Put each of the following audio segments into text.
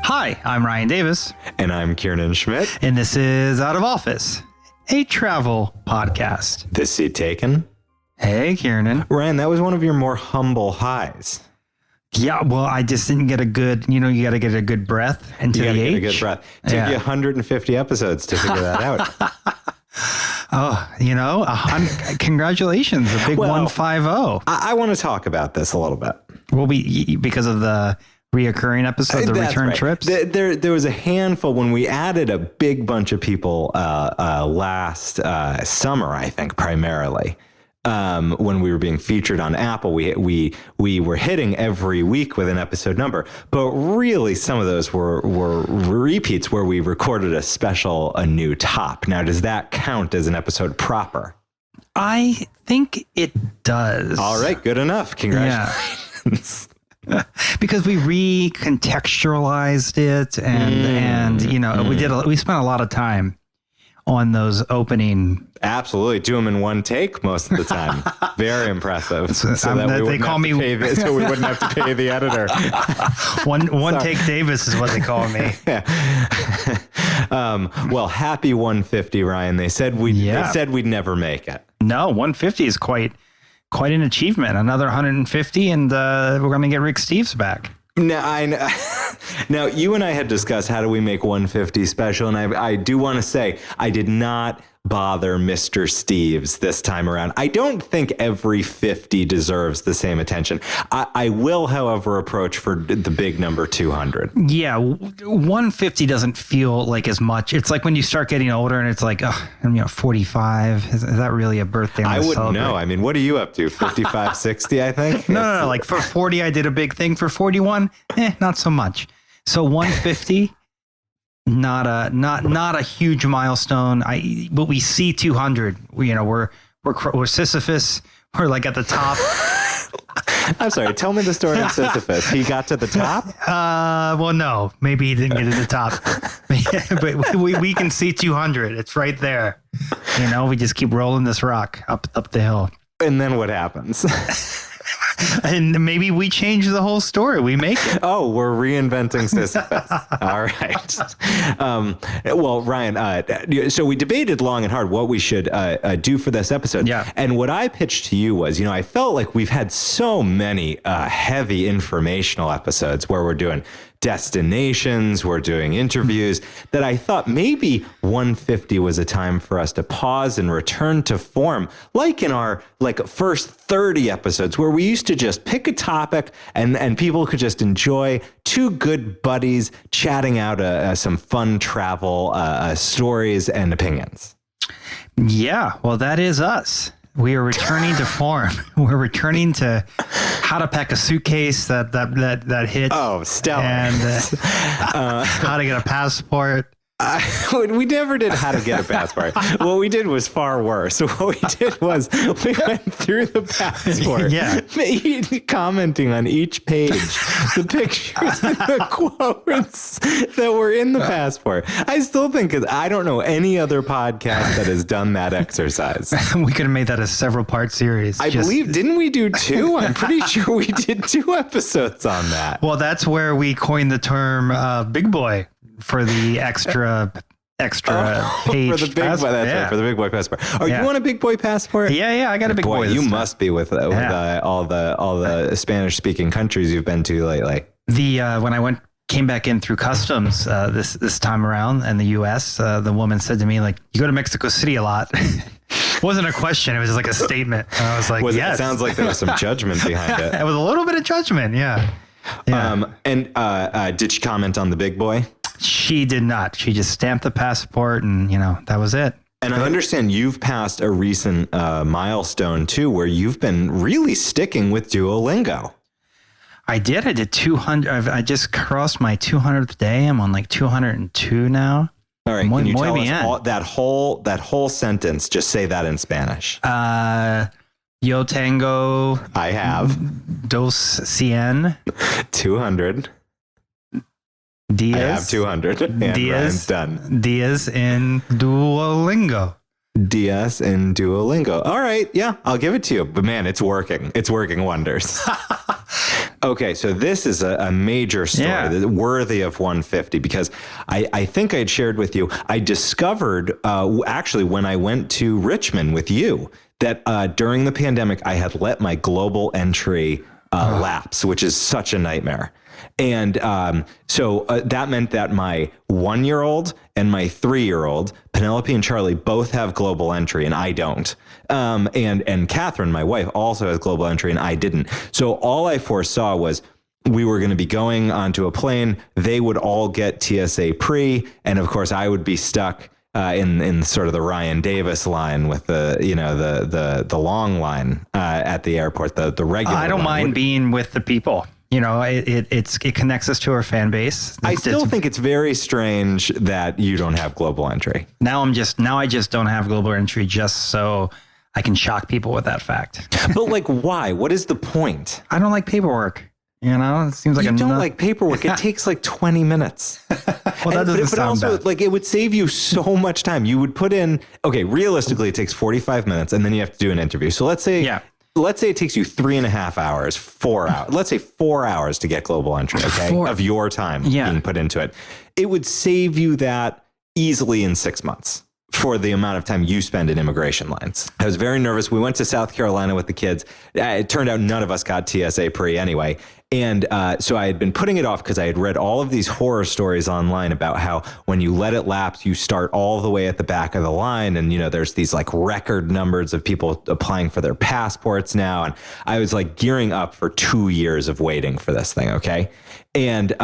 Hi, I'm Ryan Davis. And I'm Kieran Schmidt. And this is Out of Office, a travel podcast. This seat taken? Hey, Kieran. Ryan, that was one of your more humble highs. Yeah, well, I just didn't get a good, you got to get a good breath into the H. Get a good breath. It took you 150 episodes to figure that out. Oh, congratulations, a big 150. I want to talk about this a little bit. Well, because of the reoccurring episode, the That's return right. trips. There was a handful when we added a big bunch of people last summer, I think, primarily. When we were being featured on Apple, we were hitting every week with an episode number, but really some of those were repeats where we recorded a new top. Now, does that count as an episode proper? I think it does. All right, good enough. Congratulations. Yeah. Because we recontextualized it and we spent a lot of time on those opening. Absolutely. Do them in one take most of the time. Very impressive. So that we wouldn't have to pay the editor. One take Davis is what they call me. Well, happy 150, Ryan. They said we'd never make it. No, 150 is quite an achievement. Another 150 and we're going to get Rick Steves back. Now, you and I had discussed how do we make 150 special, and I do want to say I did not bother Mr. Steves this time around. I don't think every 50 deserves the same attention. I will, however, approach for the big number 200. Yeah, 150 doesn't feel like as much. It's like when you start getting older and it's like, 45. Is that really a birthday? I wouldn't know. I mean, what are you up to? 55, 60, I think? No. Like for 40, I did a big thing. For 41, not so much. So 150... Not a huge milestone. But we see 200. We're Sisyphus. We're like at the top. I'm sorry. Tell me the story of Sisyphus. He got to the top. Well, no, maybe he didn't get to the top, but we can see 200. It's right there. We just keep rolling this rock up the hill. And then what happens? And maybe we change the whole story. We make it. Oh, we're reinventing Sisyphus. All right. Well, Ryan, so we debated long and hard what we should do for this episode. Yeah. And what I pitched to you was, I felt like we've had so many heavy informational episodes where we're doing destinations, we're doing interviews, that I thought maybe 150 was a time for us to pause and return to form, like in our first 30 episodes where we used to just pick a topic and people could just enjoy two good buddies chatting out some fun travel stories and opinions. Yeah, well, that is us. We are returning to form. We're returning to how to pack a suitcase that hits. Oh, stellar. And how to get a passport. We never did how to get a passport. What we did was far worse. What we did was we went through the passport, commenting on each page, the pictures and the quotes that were in the passport. I still think, I don't know any other podcast that has done that exercise. We could have made that a several part series. I believe, didn't we do 2? I'm pretty sure we did 2 episodes on that. Well, that's where we coined the term big boy. For the extra page for the big passport. Boy, right, for the big boy passport. Oh, you want a big boy passport? Yeah, I got a big boy. You must be with all the Spanish speaking countries you've been to lately. When I came back in through customs this time around in the U.S., the woman said to me, like, "You go to Mexico City a lot." It wasn't a question; it was just like a statement. And I was like, "Yes." It sounds like there was some judgment behind it. It was a little bit of judgment, yeah. And did she comment on the big boy? She did not. She just stamped the passport and, that was it. And I understand you've passed a recent milestone, too, where you've been really sticking with Duolingo. I did. I did 200. I just crossed my 200th day. I'm on 202 now. All right. Can you tell us that whole sentence? Just say that in Spanish. Yo tengo. I have. Dos cien. 200. Dias. I have 200. And Ryan's done. Dias in Duolingo. Dias in Duolingo. All right. Yeah, I'll give it to you. But man, it's working. It's working wonders. Okay, so this is a major story worthy of 150 because I think I'd shared with you, I discovered actually when I went to Richmond with you that during the pandemic, I had let my global entry lapse, which is such a nightmare. And so that meant that my 1-year-old and my 3-year-old, Penelope and Charlie, both have global entry and I don't. And Catherine, my wife, also has global entry and I didn't. So all I foresaw was we were going to be going onto a plane. They would all get TSA pre. And of course, I would be stuck in sort of the Ryan Davis line with the long line at the airport, the regular. I don't mind being with the people. You know, it connects us to our fan base. I still think it's very strange that you don't have global entry. Now I just don't have global entry just so I can shock people with that fact. But like, why? What is the point? I don't like paperwork. You know, it seems like you don't like paperwork. It takes like 20 minutes. Well, that doesn't sound also, bad. like, it would save you so much time. You would put in, okay, realistically, it takes 45 minutes, and then you have to do an interview. So let's say it takes you 3.5 hours, 4 hours. Let's say 4 hours to get global entry, okay, of your time being put into it. It would save you that easily in 6 months for the amount of time you spend in immigration lines. I was very nervous. We went to South Carolina with the kids. It turned out none of us got TSA pre anyway. And so I had been putting it off because I had read all of these horror stories online about how when you let it lapse, you start all the way at the back of the line. And, you know, there's these like record numbers of people applying for their passports now. And I was like gearing up for 2 years of waiting for this thing. Okay. And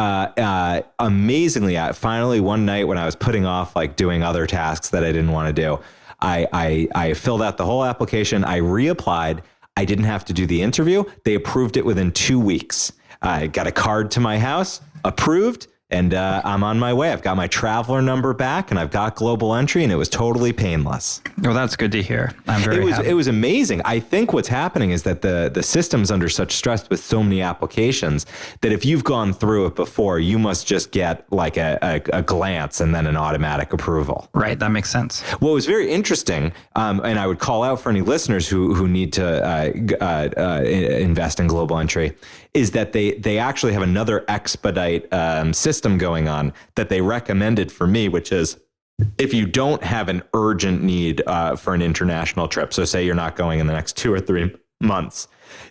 amazingly, finally one night when I was putting off like doing other tasks that I didn't want to do, I filled out the whole application. I reapplied. I didn't have to do the interview. They approved it within 2 weeks. I got a card to my house, approved, and I'm on my way. I've got my traveler number back, and I've got global entry, and it was totally painless. Well, that's good to hear. I'm very happy. It was amazing. I think what's happening is that the system's under such stress with so many applications that if you've gone through it before, you must just get like a glance and then an automatic approval. Right. That makes sense. What was very interesting, and I would call out for any listeners who need to invest in global entry, is that they actually have another expedite system going on that they recommended for me, which is if you don't have an urgent need for an international trip, so say you're not going in the next 2 or 3 months,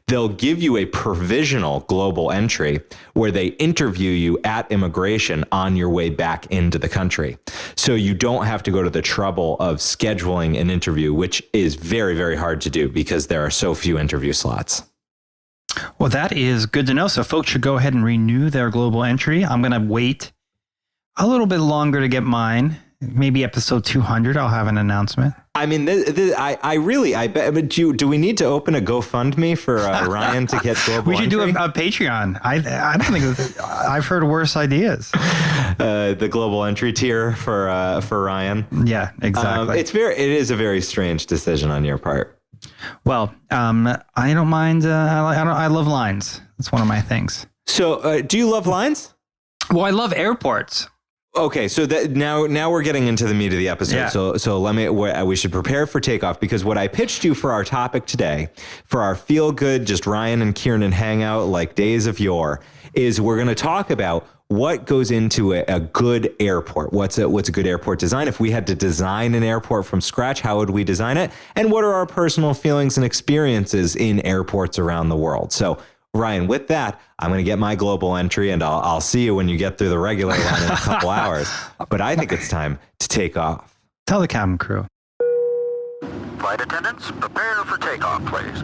they'll give you a provisional global entry where they interview you at immigration on your way back into the country. So you don't have to go to the trouble of scheduling an interview, which is very, very hard to do because there are so few interview slots. Well, that is good to know. So folks should go ahead and renew their global entry. I'm going to wait a little bit longer to get mine. Maybe episode 200, I'll have an announcement. I mean, I bet, but do we need to open a GoFundMe for Ryan to get global We should entry? do a Patreon. I don't think I've heard worse ideas. The global entry tier for Ryan. Yeah, exactly. It is a very strange decision on your part. Well, I don't mind. I love lines. That's one of my things. So, do you love lines? Well, I love airports. Okay, so that now we're getting into the meat of the episode. Yeah. So we should prepare for takeoff because what I pitched you for our topic today, for our feel good, just Ryan and Kieran hangout like days of yore, is we're going to talk about what goes into a good airport. What's a good airport design? If we had to design an airport from scratch, how would we design it? And what are our personal feelings and experiences in airports around the world? So, Ryan, with that, I'm going to get my global entry and I'll see you when you get through the regular line in a couple hours. But I think it's time to take off. Tell the cabin crew. Flight attendants, prepare for takeoff, please.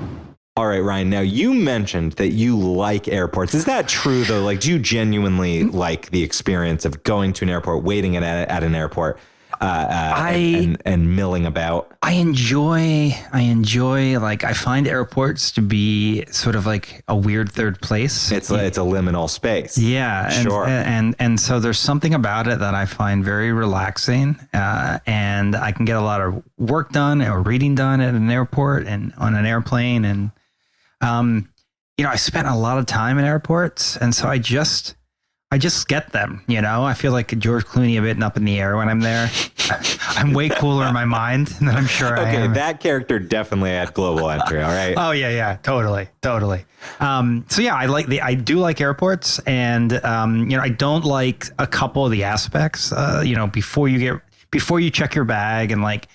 All right, Ryan, now you mentioned that you like airports. Is that true, though? Like, do you genuinely like the experience of going to an airport, waiting at an airport, and milling about? I enjoy, like, I find airports to be sort of like a weird third place. It's a liminal space. Yeah. Sure. And so there's something about it that I find very relaxing. And I can get a lot of work done or reading done at an airport and on an airplane. And, I spent a lot of time in airports. And so I I just get them, you know. I feel like George Clooney a bit and up in the air when I'm there. I'm way cooler in my mind than I'm sure I am. Okay, that character definitely had global entry. All right. Oh yeah, totally. So yeah, I do like airports, and I don't like a couple of the aspects. Before you check your bag and like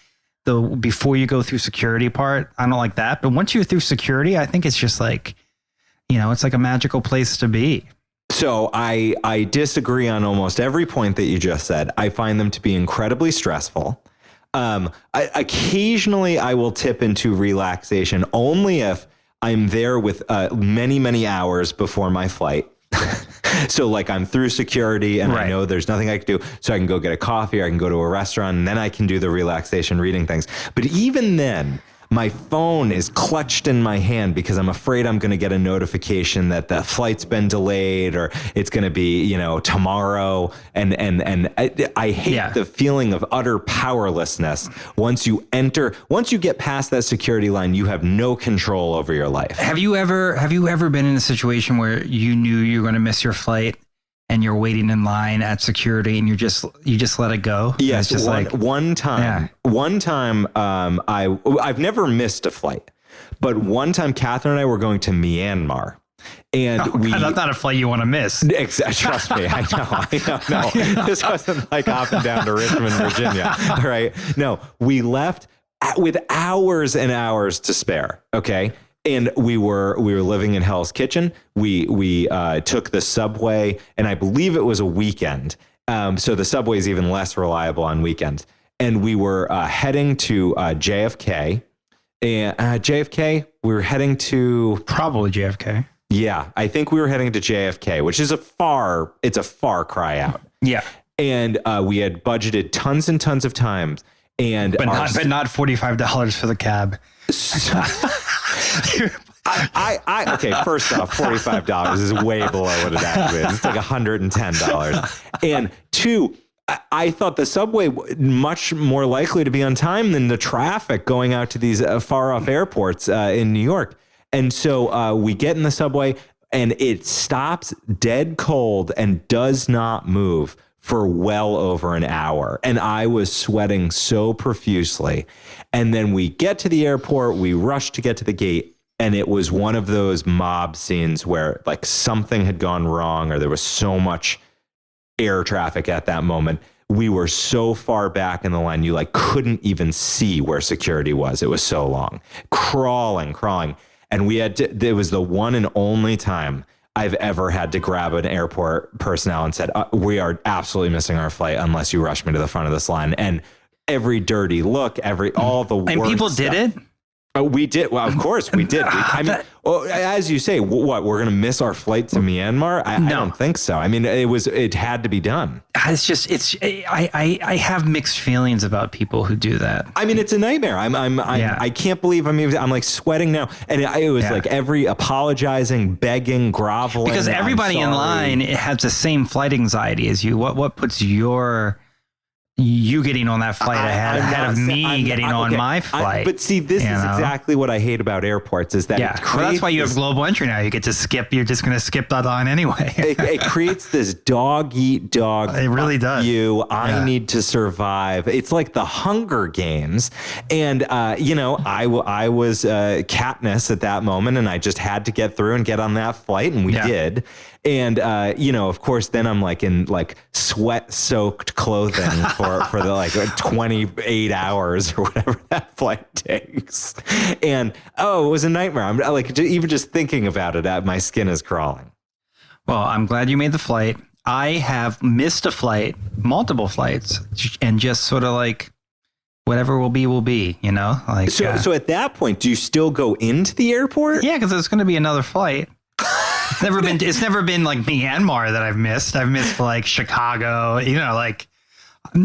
before you go through security part, I don't like that. But once you're through security, I think it's just like, it's like a magical place to be. So I disagree on almost every point that you just said. I find them to be incredibly stressful. Occasionally I will tip into relaxation only if I'm there with many, many hours before my flight. So like I'm through security and I know there's nothing I can do. So I can go get a coffee or I can go to a restaurant and then I can do the relaxation reading things. But even then, my phone is clutched in my hand because I'm afraid I'm going to get a notification that the flight's been delayed or it's going to be, tomorrow. And I hate the feeling of utter powerlessness. Once you get past that security line, you have no control over your life. Have you ever been in a situation where you knew you were going to miss your flight and you're waiting in line at security and you just let it go? Yes. Just one time, I've never missed a flight, but one time Catherine and I were going to Myanmar. And that's not a flight you want to miss. Trust me. I know. No, this wasn't like hopping down to Richmond, Virginia. Right. No, we left with hours and hours to spare. Okay. And we were living in Hell's Kitchen. We took the subway, and I believe it was a weekend. So the subway is even less reliable on weekends. And we were heading to JFK. And JFK, we were heading to probably JFK. Yeah, I think we were heading to JFK, which is a far cry out. Yeah, and we had budgeted tons and tons of times, but not $45 for the cab. Okay, first off, $45 is way below what it actually is. It's like $110. And two, I thought the subway much more likely to be on time than the traffic going out to these far off airports in New York. And so we get in the subway and it stops dead cold and does not move for well over an hour. And I was sweating so profusely. And then we get to the airport, we rush to get to the gate. And it was one of those mob scenes where like something had gone wrong or there was so much air traffic at that moment. We were so far back in the line, you like couldn't even see where security was. It was so long, crawling. And it was the one and only time I've ever had to grab an airport personnel and said, we are absolutely missing our flight unless you rush me to the front of this line. And every dirty look, all the worst and people did stuff. it. We did. Well, of course we did. As you say, what we're going to miss our flight to Myanmar? I don't think so. I mean, it had to be done. I have mixed feelings about people who do that. I mean, it's a nightmare. I can't believe I'm like sweating now. And it was like every apologizing, begging, groveling. Because everybody in line has the same flight anxiety as you. What puts you getting on that flight ahead of me getting on my flight? But see, this is exactly what I hate about airports is that that's why you have global entry now. You get to skip. You're just going to skip that line anyway. it creates this dog eat dog. It really does. I need to survive. It's like the Hunger Games. And, I was Katniss at that moment and I just had to get through and get on that flight. And we did. And, of course, then I'm like in like sweat soaked clothing for the like 28 hours or whatever that flight takes. And, it was a nightmare. I'm like, even just thinking about it, my skin is crawling. Well, I'm glad you made the flight. I have missed a flight, multiple flights, and just sort of like whatever will be, like. So at that point, do you still go into the airport? Yeah, because there's going to be another flight. It's never been like Myanmar that I've missed. I've missed like Chicago, like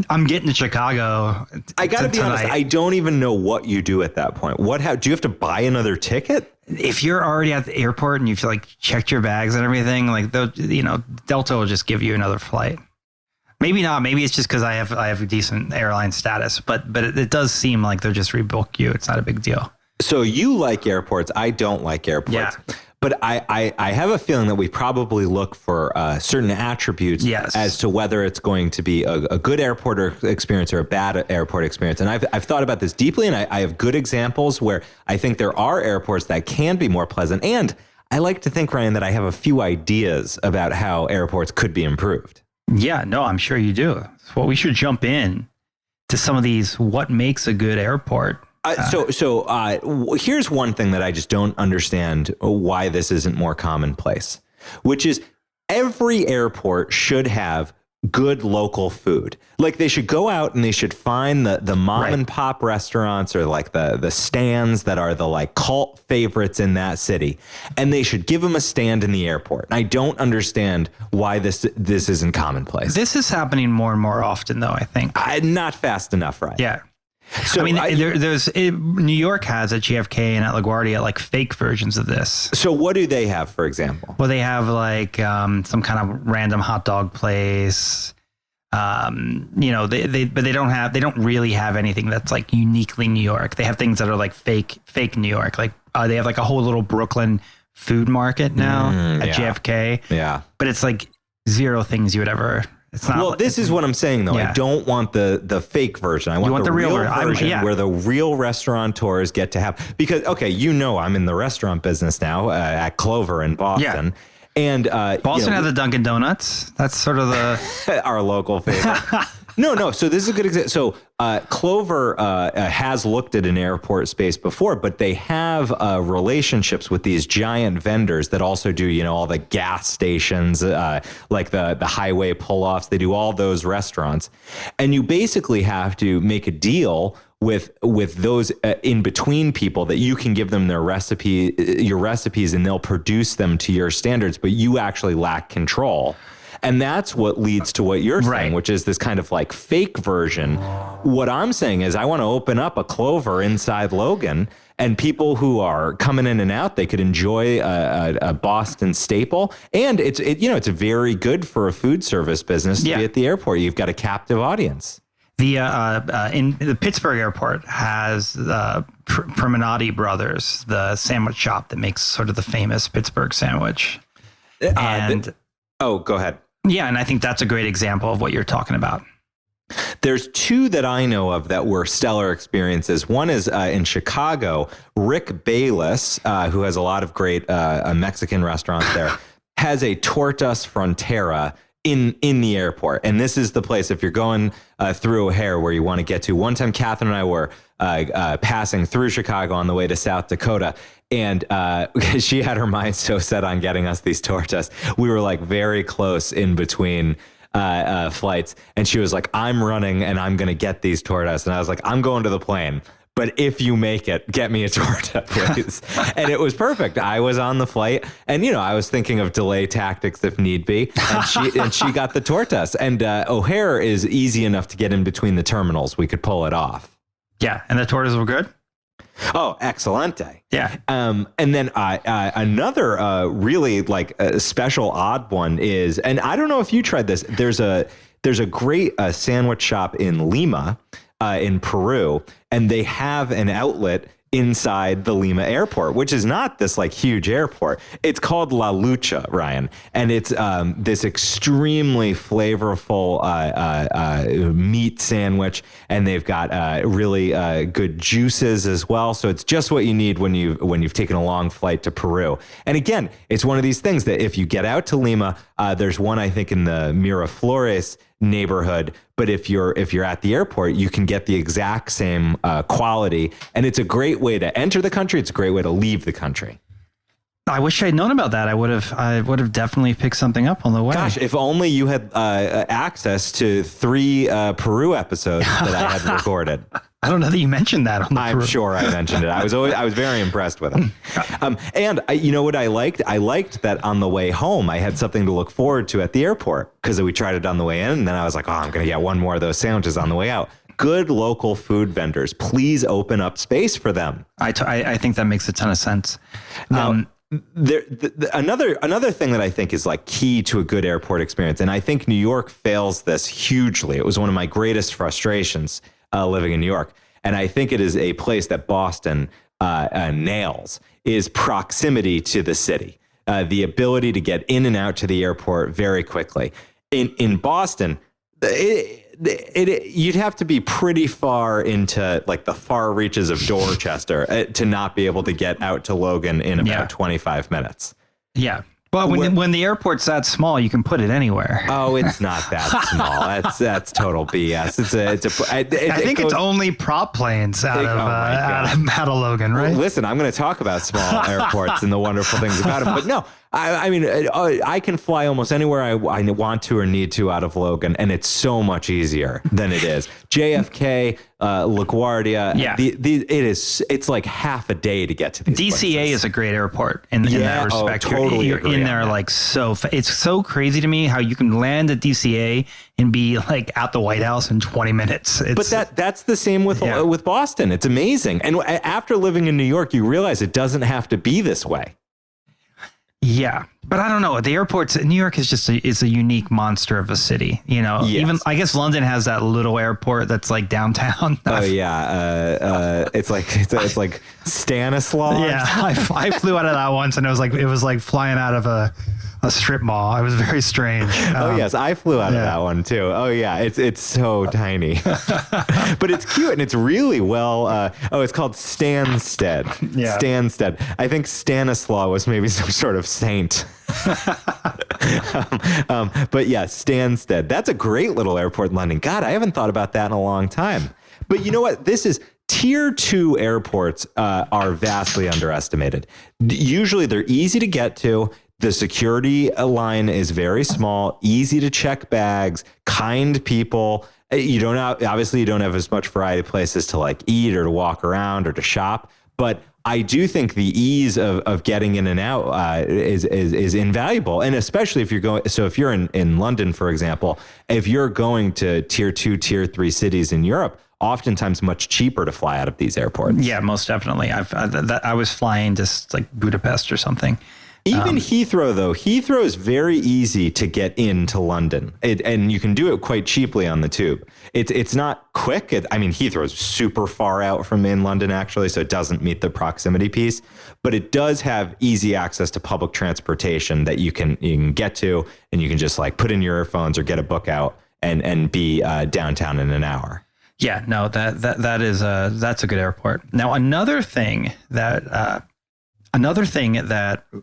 I'm getting to Chicago. I got to be honest. I don't even know what you do at that point. Do you have to buy another ticket? If you're already at the airport and you've like checked your bags and everything, like Delta will just give you another flight. Maybe not. Maybe it's just because I have a decent airline status, but it does seem like they'll just rebook you. It's not a big deal. So you like airports. I don't like airports. Yeah. But I have a feeling that we probably look for certain attributes as to whether it's going to be a good airport experience or a bad airport experience. And I've thought about this deeply, and I have good examples where I think there are airports that can be more pleasant. And I like to think, Ryan, that I have a few ideas about how airports could be improved. Yeah, no, I'm sure you do. Well, we should jump in to some of these. What makes a good airport? So here's one thing that I just don't understand why this isn't more commonplace, which is every airport should have good local food. Like they should go out and they should find the mom and pop restaurants or like the stands that are the like cult favorites in that city. And they should give them a stand in the airport. And I don't understand why this isn't commonplace. This is happening more and more often though, I think. Not fast enough, right? Yeah. So I mean, New York has at JFK and at LaGuardia like fake versions of this. So what do they have, for example? Well, they have like some kind of random hot dog place. But they don't really have anything that's like uniquely New York. They have things that are like fake New York. Like they have like a whole little Brooklyn food market now at JFK. Yeah, but it's like zero things you would ever. It's not. Well, this is what I'm saying, though. Yeah. I don't want the fake version. I want the real version where the real restaurateurs get to have, because, okay, I'm in the restaurant business now at Clover in Boston. Yeah. And Boston has the Dunkin' Donuts. That's sort of the our local favorite. No. So this is a good example. So Clover has looked at an airport space before, but they have relationships with these giant vendors that also do, all the gas stations, like the highway pull-offs. They do all those restaurants. And you basically have to make a deal with those in between people that you can give them your recipes and they'll produce them to your standards, but you actually lack control. And that's what leads to what you're saying, which is this kind of like fake version. What I'm saying is I want to open up a Clover inside Logan, and people who are coming in and out, they could enjoy a Boston staple. And it's very good for a food service business to be at the airport. You've got a captive audience. In the Pittsburgh airport has Primanati Brothers, the sandwich shop that makes sort of the famous Pittsburgh sandwich. Go ahead. Yeah, and I think that's a great example of what you're talking about. There's two that I know of that were stellar experiences. One is in Chicago. Rick Bayless, who has a lot of great Mexican restaurants there, has a Tortas Frontera in the airport. And this is the place, if you're going through O'Hare, where you want to get to. One time, Catherine and I were passing through Chicago on the way to South Dakota. And she had her mind so set on getting us these tortas. We were like very close in between flights. And she was like, I'm running and I'm going to get these tortas. And I was like, I'm going to the plane. But if you make it, get me a torta, please. And it was perfect. I was on the flight and, I was thinking of delay tactics if need be. And she got the tortas. And O'Hare is easy enough to get in between the terminals. We could pull it off. Yeah. And the tortas were good? Oh, excelente. Yeah. And then another really like a special odd one is, and I don't know if you tried this, there's a great sandwich shop in Lima, in Peru, and they have an outlet inside the Lima airport, which is not this like huge airport. It's called La Lucha, Ryan. And it's this extremely flavorful meat sandwich. And they've got really good juices as well. So it's just what you need when you've taken a long flight to Peru. And again, it's one of these things that if you get out to Lima, there's one, I think, in the Miraflores neighborhood, but if you're at the airport, you can get the exact same quality, and it's a great way to enter the country. It's a great way to leave the country. I wish I'd known about that. I would have definitely picked something up on the way. Gosh, if only you had access to 3 Peru episodes that I had recorded. I don't know that you mentioned that on the I'm Peru. Sure I mentioned it. I was very impressed with it. And you know what I liked? I liked that on the way home, I had something to look forward to at the airport because we tried it on the way in. And then I was like, I'm going to get one more of those sandwiches on the way out. Good local food vendors. Please open up space for them. I think that makes a ton of sense. Now, another thing that I think is like key to a good airport experience, and I think New York fails this hugely. It was one of my greatest frustrations living in New York, and I think it is a place that Boston nails, is proximity to the city. the ability to get in and out to the airport very quickly. In Boston, you'd have to be pretty far into like the far reaches of Dorchester to not be able to get out to Logan in about 25 minutes. Yeah. Well, when the airport's that small, you can put it anywhere. Oh, it's not that small. That's total BS. I think it's only prop planes out of Logan, right? Well, listen, I'm going to talk about small airports and the wonderful things about them, but no. I mean, I can fly almost anywhere I want to or need to out of Logan, and it's so much easier than it is. JFK, LaGuardia, it's like half a day to get to these DCA places. is a great airport in that respect. Totally you're in there like it's so crazy to me how you can land at DCA and be like at the White House in 20 minutes. But that's the same with Boston. It's amazing. And after living in New York, you realize it doesn't have to be this way. Yeah, but I don't know. The airports, New York is just is a unique monster of a city. You know, even I guess London has that little airport that's like downtown. Oh yeah, it's like Stanislaus. Yeah, I flew out of that once, and it was like flying out of a strip mall. It was very strange. Oh yes, I flew out of that one too. Oh yeah, it's so tiny, but it's cute and it's really well. It's called Stansted. Yeah. Stansted. I think Stanislaus was maybe some sort of saint. But yeah, Stansted. That's a great little airport in London. God, I haven't thought about that in a long time. But you know what? Tier 2 airports are vastly underestimated. Usually they're easy to get to. The security line is very small, easy to check bags, kind people. You don't have as much variety of places to like eat or to walk around or to shop. But I do think the ease of getting in and out is invaluable. And especially if you're going, so if you're in London, for example, if you're going to tier 2, tier 3 cities in Europe, oftentimes much cheaper to fly out of these airports. Yeah, most definitely. I was flying just like Budapest or something. Even Heathrow, though, Heathrow is very easy to get into London, and you can do it quite cheaply on the tube. It's not quick. Heathrow is super far out from in London, actually, so it doesn't meet the proximity piece. But it does have easy access to public transportation that you can get to, and you can just like put in your earphones or get a book out and be downtown in an hour. Yeah, no, that's a good airport. Now, another thing that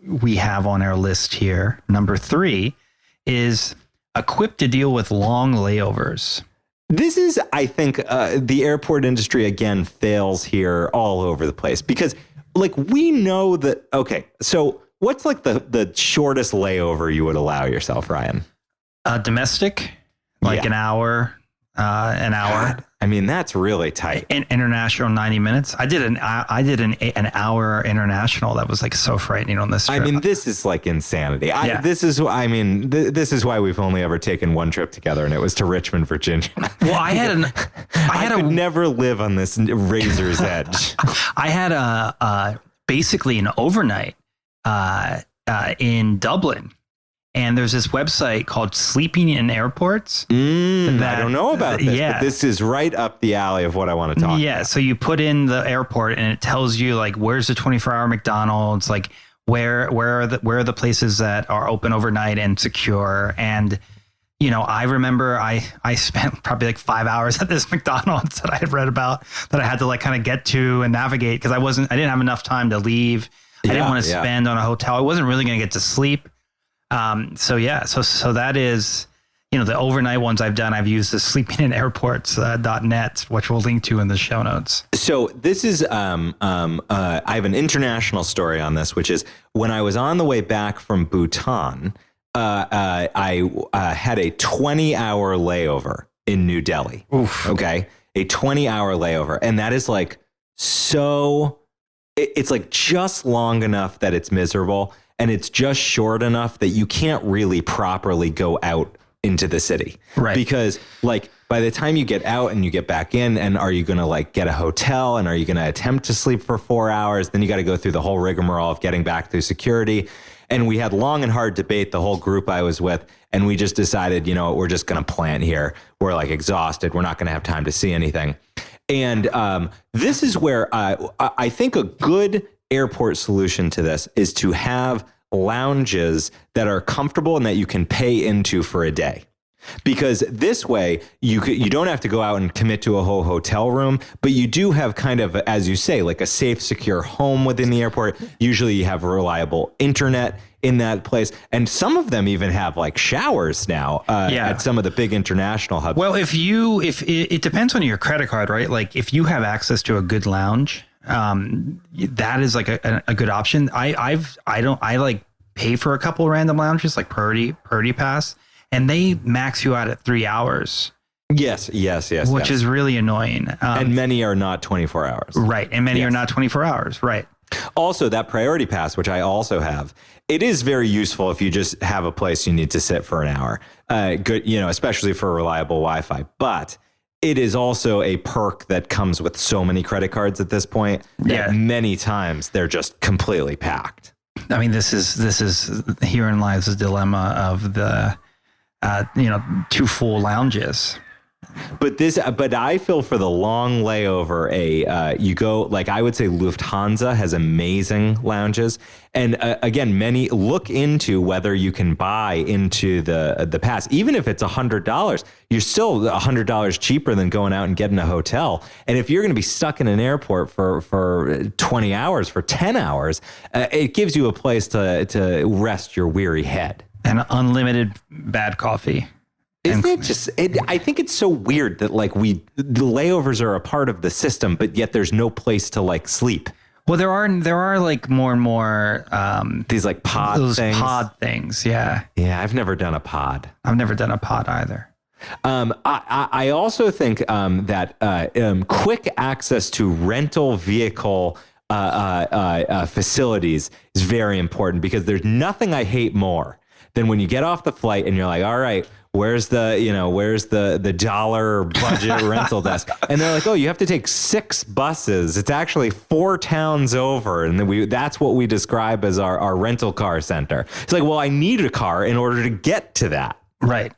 we have on our list here, number 3, is equipped to deal with long layovers. This is, I think, the airport industry, again, fails here all over the place because, like, we know that, okay, so what's like the shortest layover you would allow yourself, Ryan? Domestic, like an hour. God, that's really tight. International 90 minutes. I did an hour international. That was like so frightening on this trip. This is like insanity. This is why we've only ever taken one trip together, and it was to Richmond, Virginia. Well, I could never live on this razor's edge. I had basically an overnight in Dublin. And there's this website called Sleeping in Airports. I don't know about this, but this is right up the alley of what I want to talk about. Yeah, so you put in the airport and it tells you like where's the 24-hour McDonald's, like where are the places that are open overnight and secure. And you know, I remember I spent probably like 5 hours at this McDonald's that I had read about that I had to like kind of get to and navigate because I didn't have enough time to leave. I didn't want to spend on a hotel. I wasn't really going to get to sleep. So that is, you know, the overnight ones I've done. I've used the sleepinginairports.net, which we'll link to in the show notes. So this is, I have an international story on this, which is when I was on the way back from Bhutan, I had a 20-hour layover in New Delhi. Oof. Okay. A 20-hour layover. And that is like, it's like just long enough that it's miserable. And it's just short enough that you can't really properly go out into the city. Right. Because like by the time you get out and you get back in, and are you going to like get a hotel and are you going to attempt to sleep for 4 hours? Then you got to go through the whole rigmarole of getting back through security. And we had long and hard debate, the whole group I was with. And we just decided, you know, we're just going to plant here. We're like exhausted. We're not going to have time to see anything. And this is where I think a good airport solution to this is to have lounges that are comfortable and that you can pay into for a day. Because this way you don't have to go out and commit to a whole hotel room, but you do have kind of, as you say, like a safe, secure home within the airport. Usually you have reliable internet in that place. And some of them even have like showers now at some of the big international hubs. Well, if it depends on your credit card, right? Like if you have access to a good lounge, that is like a good option. I like pay for a couple random lounges like Priority Pass, and they max you out at 3 hours. Yes. Which is really annoying. And many are not 24 hours. Right. And many are not 24 hours. Right. Also, that Priority Pass, which I also have, it is very useful if you just have a place you need to sit for an hour. Good, especially for reliable Wi-Fi. But it is also a perk that comes with so many credit cards at this point that many times they're just completely packed. I mean, this is herein lies the dilemma of the two full lounges. But I feel for the long layover, you go, like I would say Lufthansa has amazing lounges. And again, many look into whether you can buy into the pass. Even if it's $100, you're still $100 cheaper than going out and getting a hotel. And if you're going to be stuck in an airport for 20 hours, for 10 hours, it gives you a place to rest your weary head. And unlimited bad coffee. Isn't it just, I think it's so weird that like the layovers are a part of the system, but yet there's no place to like sleep. Well, there are like more and more, these like pod things. Yeah. Yeah. I've never done a pod. I've never done a pod either. I also think, that, quick access to rental vehicle, facilities is very important, because there's nothing I hate more than when you get off the flight and you're like, all right, where's the dollar budget rental desk? And they're like, oh, you have to take 6 buses. It's actually 4 towns over. And then that's what we describe as our rental car center. It's like, well, I need a car in order to get to that. Right.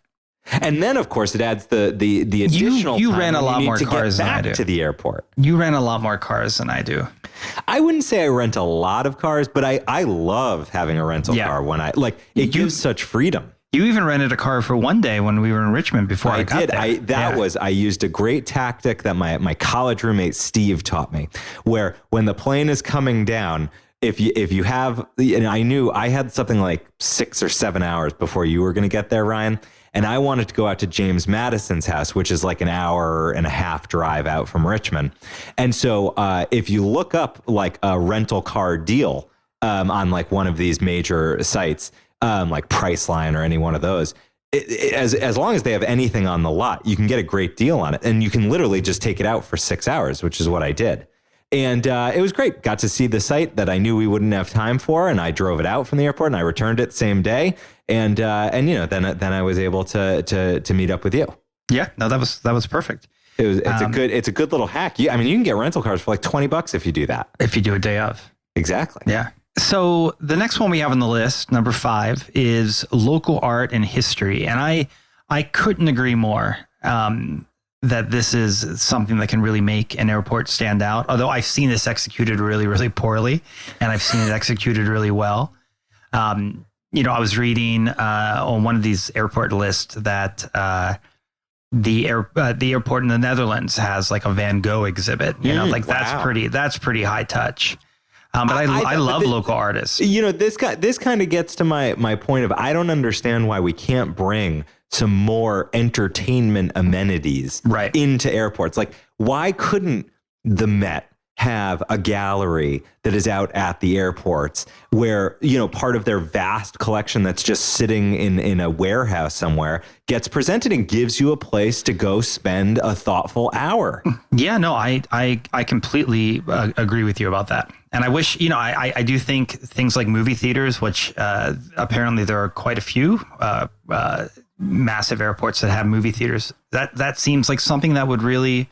And then, of course, it adds the additional you time ran a lot more cars than I do. To the airport. You ran a lot more cars than I do. I wouldn't say I rent a lot of cars, but I love having a rental car when it gives such freedom. You even rented a car for one day when we were in Richmond before I got there. I used a great tactic that my college roommate Steve taught me, where when the plane is coming down, if you have, and I knew I had something like 6 or 7 hours before you were going to get there, Ryan. And I wanted to go out to James Madison's house, which is like an hour and a half drive out from Richmond. And so if you look up like a rental car deal on like one of these major sites, like Priceline or any one of those, as long as they have anything on the lot, you can get a great deal on it. And you can literally just take it out for 6 hours, which is what I did. And it was great. Got to see the site that I knew we wouldn't have time for, and I drove it out from the airport, and I returned it same day. And then I was able to meet up with you. Yeah, no, that was perfect. It's a good little hack. You can get rental cars for like $20 if you do that. If you do a day of. Exactly. Yeah. So the next one we have on the list, number 5, is local art and history, and I couldn't agree more. That this is something that can really make an airport stand out. Although I've seen this executed really, really poorly, and I've seen it executed really well. I was reading on one of these airport lists that the airport in the Netherlands has like a Van Gogh exhibit. That's pretty high touch. But I love local artists. This kind of gets to my point of, I don't understand why we can't bring some more entertainment amenities into airports. Like, why couldn't the Met have a gallery that is out at the airports where, part of their vast collection that's just sitting in a warehouse somewhere gets presented and gives you a place to go spend a thoughtful hour? Yeah, no, I completely agree with you about that. And I wish, I do think things like movie theaters, which apparently there are quite a few massive airports that have movie theaters, that seems like something that would really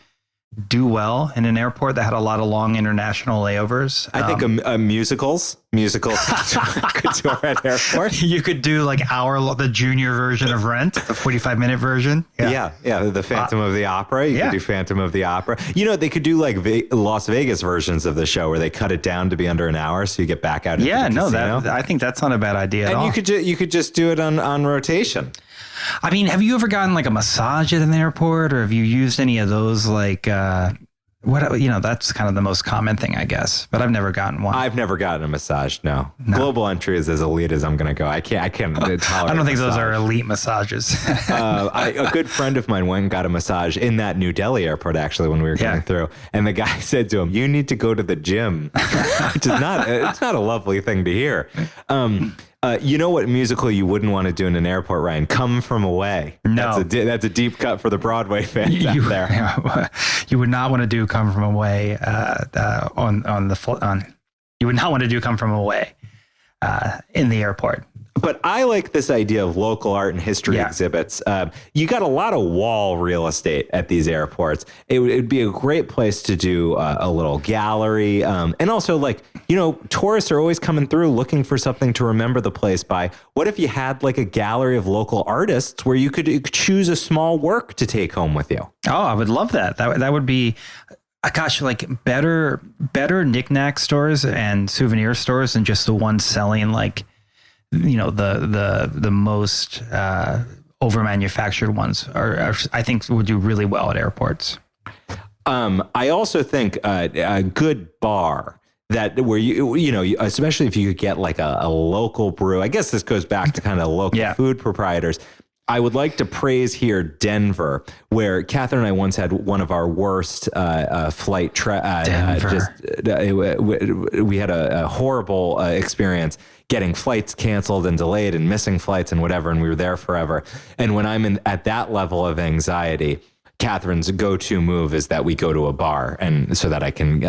do well in an airport that had a lot of long international layovers. I think musicals could tour at airports. You could do like the junior version of Rent, the 45-minute version. Yeah. The Phantom of the Opera. You could do Phantom of the Opera. They could do like Las Vegas versions of the show where they cut it down to be under an hour, so you get back out. Yeah, into the casino. I think that's not a bad idea at all. And you could just do it on rotation. I mean, have you ever gotten like a massage at an airport, or have you used any of those like that's kind of the most common thing, I guess, but I've never gotten one. I've never gotten a massage. No. Global Entry is as elite as I'm going to go. I can't tolerate I don't think massage. those are elite massages. A good friend of mine went and got a massage in that New Delhi airport, actually, when we were going through. And the guy said to him, "You need to go to the gym," which is it's not a lovely thing to hear. You know what musical you wouldn't want to do in an airport, Ryan? Come From Away. No. That's a deep cut for the Broadway fans out there. You would not want to do Come From Away you would not want to do Come From Away in the airport. But I like this idea of local art and history exhibits. You got a lot of wall real estate at these airports. It would be a great place to do a little gallery. And also, tourists are always coming through looking for something to remember the place by. What if you had like a gallery of local artists where you could choose a small work to take home with you? Oh, I would love that. That would be... Gosh, like better knickknack stores and souvenir stores than just the ones selling like, the most over manufactured ones are I think would do really well at airports. I also think a good bar where you especially if you could get like a local brew. I guess this goes back to kind of local food proprietors. I would like to praise here Denver, where Catherine and I once had one of our worst flight. We had a horrible experience getting flights canceled and delayed and missing flights and whatever, and we were there forever. And when I'm at that level of anxiety, Catherine's go-to move is that we go to a bar, and so that I can,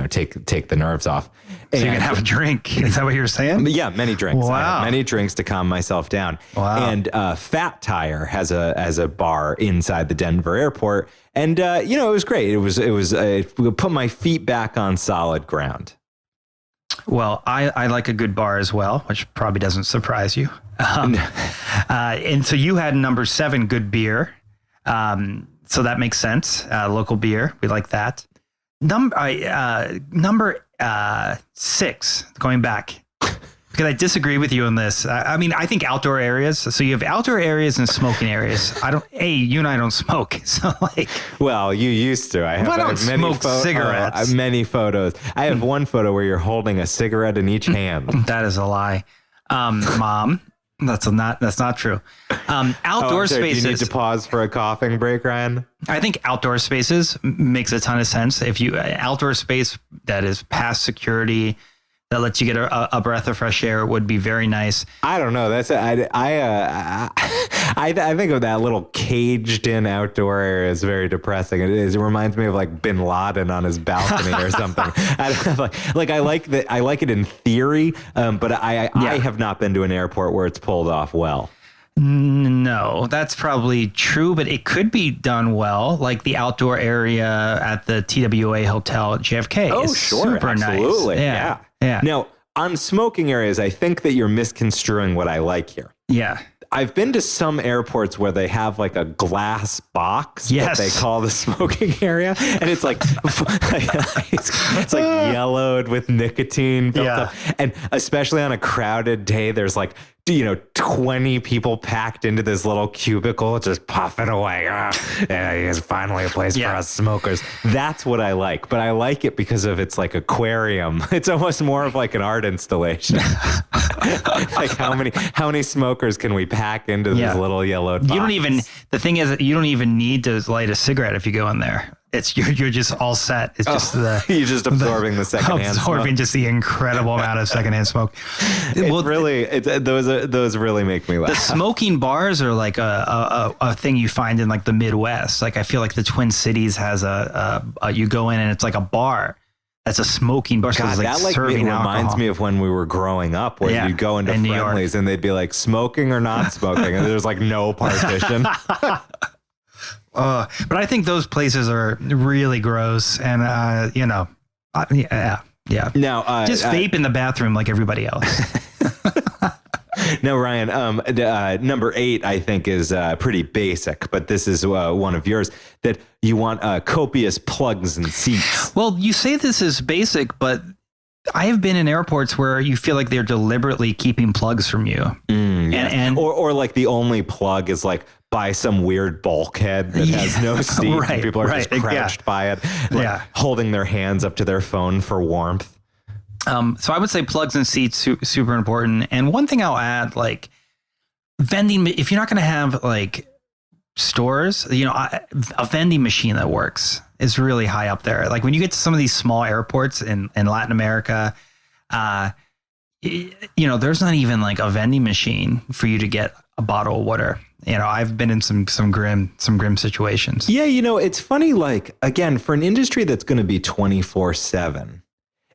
take the nerves off. So you can have a drink. Is that what you're saying? Yeah, many drinks. Wow. I have many drinks to calm myself down. Wow. And Fat Tire has a bar inside the Denver airport, and it was great. It was put my feet back on solid ground. Well, I like a good bar as well, which probably doesn't surprise you. And so you had number 7, good beer. So that makes sense. Local beer. We like that. Number 6, going back, because I disagree with you on this. I mean, I think outdoor areas. So you have outdoor areas and smoking areas. You and I don't smoke. So well, you used to. I don't smoke cigarettes. Many photos. I have one photo where you're holding a cigarette in each hand. That is a lie. Mom. That's not true. Outdoor spaces. Do you need to pause for a coughing break, Ryan? I think outdoor spaces makes a ton of sense. If you outdoor space that is past security, that lets you get a breath of fresh air would be very nice. I don't know. I think of that little caged in outdoor area as very depressing. It reminds me of like Bin Laden on his balcony or something. I like it in theory, but I have not been to an airport where it's pulled off well. No, that's probably true, but it could be done well. Like the outdoor area at the TWA Hotel at JFK. Oh, is sure. Super Absolutely. Nice. Yeah. Now, on smoking areas, I think that you're misconstruing what I like here. Yeah. I've been to some airports where they have like a glass box that they call the smoking area, and it's like it's like yellowed with nicotine built up. And especially on a crowded day, there's like 20 people packed into this little cubicle, just puffing away. It's finally a place for us smokers. That's what I like, but I like it because of it's like aquarium. It's almost more of like an art installation. Like how many smokers can we pack into this little yellowed box? The thing is, you don't even need to light a cigarette if you go in there. It's you're just all set. It's just you're just absorbing the secondhand absorbing smoke. just the incredible amount of secondhand smoke. Those really make me laugh. The smoking bars are like a thing you find in like the Midwest. Like I feel like the Twin Cities has you go in and it's like a bar. That's a smoking bar. God, like that reminds me of when we were growing up, where you go into Friendlies and they'd be like smoking or not smoking, and there's like no partition. But I think those places are really gross, and yeah. Now, Just vape in the bathroom like everybody else. now, Ryan, number 8, I think, is pretty basic, but this is one of yours, that you want copious plugs and seats. Well, you say this is basic, but I have been in airports where you feel like they're deliberately keeping plugs from you. Yeah. or like the only plug is like by some weird bulkhead that has no seat. Right, and people are just crouched by it, like holding their hands up to their phone for warmth. So I would say plugs and seats super important. And one thing I'll add, like vending, if you're not going to have like stores, a vending machine that works is really high up there. Like when you get to some of these small airports in Latin America, there's not even like a vending machine for you to get a bottle of water. I've been in some grim situations. Yeah. It's funny, like, again, for an industry that's going to be 24/7,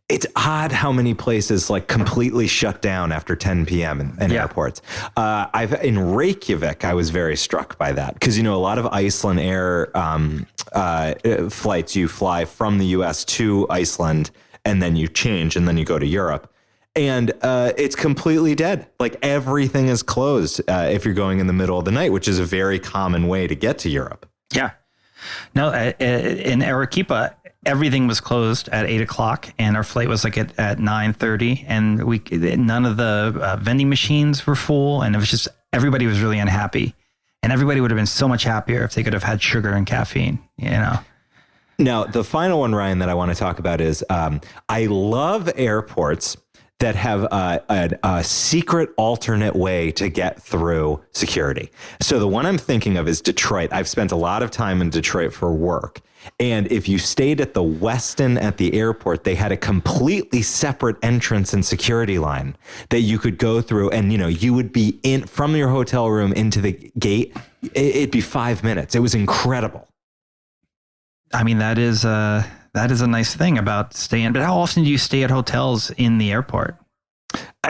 it's odd how many places like completely shut down after 10 p.m. in airports. In Reykjavik, I was very struck by that because, a lot of Iceland Air flights, you fly from the U.S. to Iceland and then you change and then you go to Europe. And it's completely dead. Like everything is closed if you're going in the middle of the night, which is a very common way to get to Europe. Yeah. No, in Arequipa, everything was closed at 8:00, and our flight was like at 9:30, and none of the vending machines were full, and it was just everybody was really unhappy, and everybody would have been so much happier if they could have had sugar and caffeine. Now, the final one, Ryan, that I want to talk about is I love airports that have a secret alternate way to get through security. So the one I'm thinking of is Detroit. I've spent a lot of time in Detroit for work. And if you stayed at the Westin at the airport, they had a completely separate entrance and security line that you could go through. And, you would be in from your hotel room into the gate. It'd be 5 minutes. It was incredible. I mean, that is a nice thing about staying. But how often do you stay at hotels in the airport?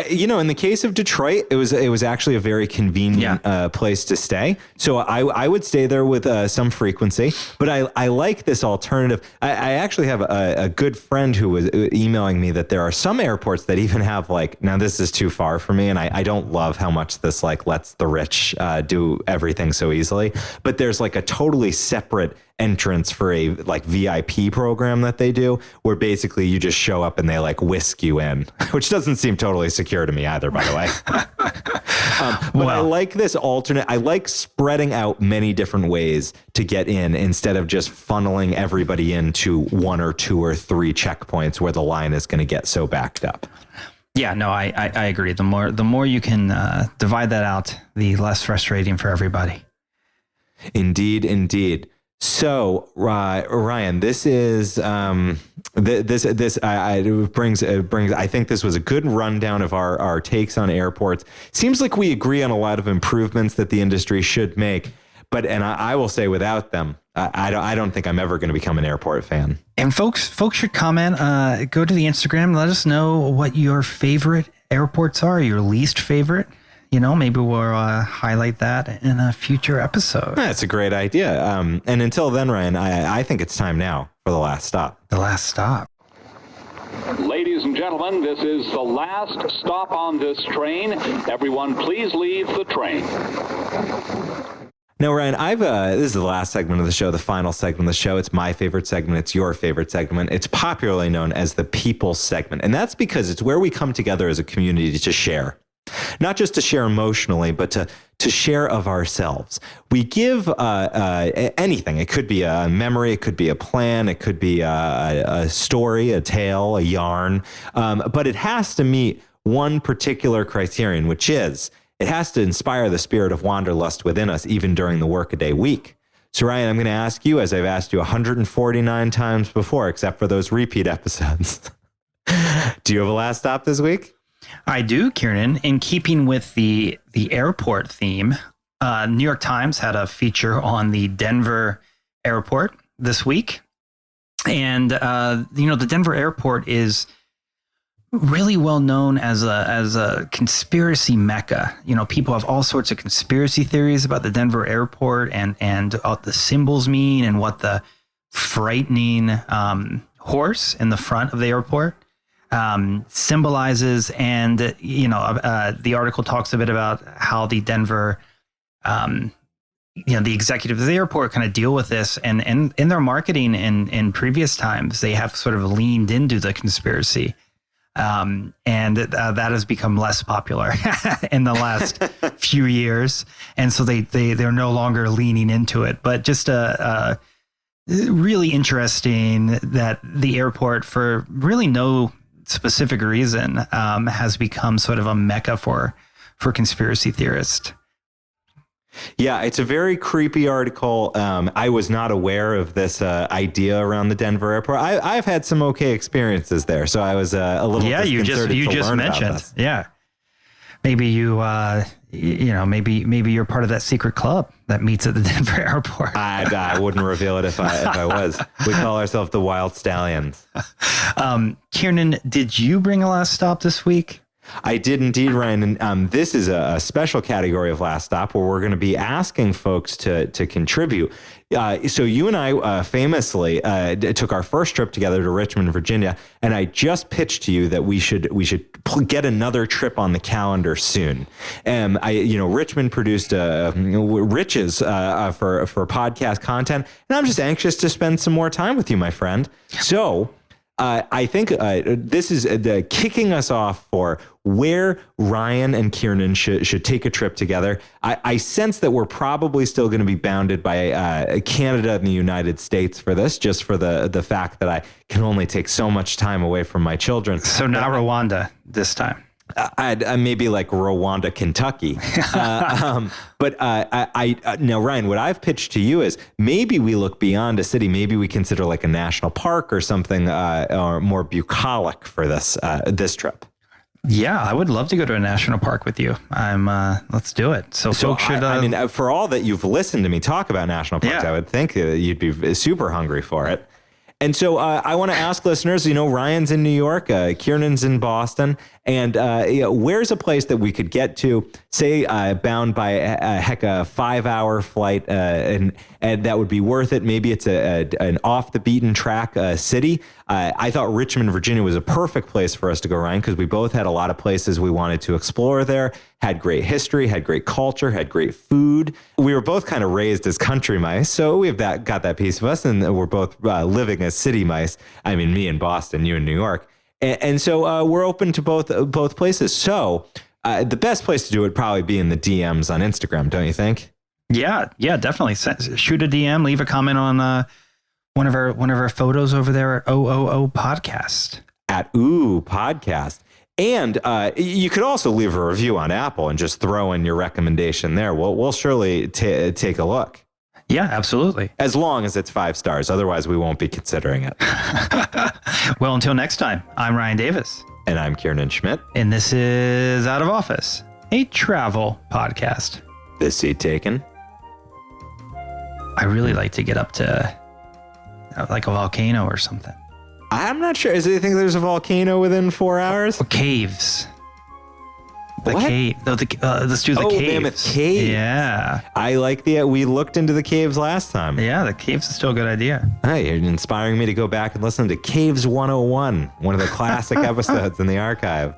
In the case of Detroit, it was actually a very convenient place to stay. So I would stay there with some frequency. But I like this alternative. I actually have a good friend who was emailing me that there are some airports that even have now this is too far for me, and I don't love how much this lets the rich do everything so easily. But there's a totally separate entrance for a VIP program that they do, where basically you just show up and they whisk you in, which doesn't seem totally secure to me either, by the way. But I like this alternate. I like spreading out many different ways to get in instead of just funneling everybody into 1 or 2 or 3 checkpoints where the line is going to get so backed up. Yeah, no, I agree. The more you can divide that out, the less frustrating for everybody. Indeed. So, Ryan, this is this brings. I think this was a good rundown of our takes on airports. Seems like we agree on a lot of improvements that the industry should make, but I will say without them, I don't think I'm ever going to become an airport fan. And folks should comment. Go to the Instagram. Let us know what your favorite airports are. Your least favorite. Maybe we'll highlight that in a future episode. That's a great idea. And until then, Ryan, I think it's time now for the last stop. The last stop. Ladies and gentlemen, this is the last stop on this train. Everyone, please leave the train. Now, Ryan, this is the last segment of the show, the final segment of the show. It's my favorite segment. It's your favorite segment. It's popularly known as the People segment. And that's because it's where we come together as a community to share. Not just to share emotionally, but to share of ourselves. We give anything. It could be a memory. It could be a plan. It could be a story, a tale, a yarn. But it has to meet one particular criterion, which is it has to inspire the spirit of wanderlust within us, even during the workaday week. So, Ryan, I'm going to ask you, as I've asked you 149 times before, except for those repeat episodes. Do you have a last stop this week? I do, Kieran. In keeping with the airport theme, New York Times had a feature on the Denver airport this week. And, the Denver airport is really well known as a conspiracy mecca. You know, people have all sorts of conspiracy theories about the Denver airport and what the symbols mean and what the frightening horse in the front of the airport symbolizes. And, you know, the article talks a bit about how the Denver, you know, the executives of the airport kind of deal with this. And in their marketing in previous times, they have sort of leaned into the conspiracy. And that has become less popular in the last few years. And so they're no longer leaning into it. But just really interesting that the airport, for really no specific reason, has become sort of a mecca for conspiracy theorists. Yeah, it's a very creepy article. I was not aware of this idea around the Denver airport. I've had some okay experiences there, so I was a little disconcerted you to just learn mentioned, about this. yeah. Maybe maybe you're part of that secret club that meets at the Denver airport. I wouldn't reveal it if I was. We call ourselves the Wild Stallions. Kiernan, did you bring a last stop this week? I did indeed, Ryan. And this is a special category of Last Stop where we're going to be asking folks to contribute. So you and I famously took our first trip together to Richmond, Virginia, and I just pitched to you that we should get another trip on the calendar soon. Richmond produced riches for podcast content, and I'm just anxious to spend some more time with you, my friend. So I think this is the kicking us off for where Ryan and Kiernan should take a trip together. I sense that we're probably still going to be bounded by Canada and the United States for this, just for the fact that I can only take so much time away from my children. So not Rwanda this time. I maybe like Rwanda, Kentucky. Now, Ryan, what I've pitched to you is maybe we look beyond a city. Maybe we consider like a national park or something or more bucolic for this trip. Yeah, I would love to go to a national park with you. Let's do it. So folks should. For all that you've listened to me talk about national parks, Yeah. I would think that you'd be super hungry for it. And so I want to ask listeners, Ryan's in New York, Kiernan's in Boston, and where's a place that we could get to, say, bound by a 5-hour flight, and that would be worth it. Maybe it's an off the beaten track city. I thought Richmond, Virginia was a perfect place for us to go, Ryan, because we both had a lot of places we wanted to explore there, had great history, had great culture, had great food. We were both kind of raised as country mice, so we've got that piece of us, and we're both living as city mice. I mean, me in Boston, you in New York. And so we're open to both places. So the best place to do it would probably be in the DMs on Instagram, don't you think? Yeah, definitely. Shoot a DM, leave a comment on one of our photos over there at OOO Podcast. At OOO Podcast. And you could also leave a review on Apple and just throw in your recommendation there. We'll surely take a look. Yeah, absolutely. As long as it's 5 stars. Otherwise, we won't be considering it. Well, until next time, I'm Ryan Davis. And I'm Kiernan Schmidt. And this is Out of Office, a travel podcast. This seat taken. I really like to get up to like a volcano or something. I'm not sure. Do you think there's a volcano within 4 hours? Or caves. The What? cave. Let's do the caves. Mammoth Cave. Yeah. I like we looked into the caves last time. Yeah, the caves is still a good idea. Hey, you're inspiring me to go back and listen to Caves 101, one of the classic episodes in the archive.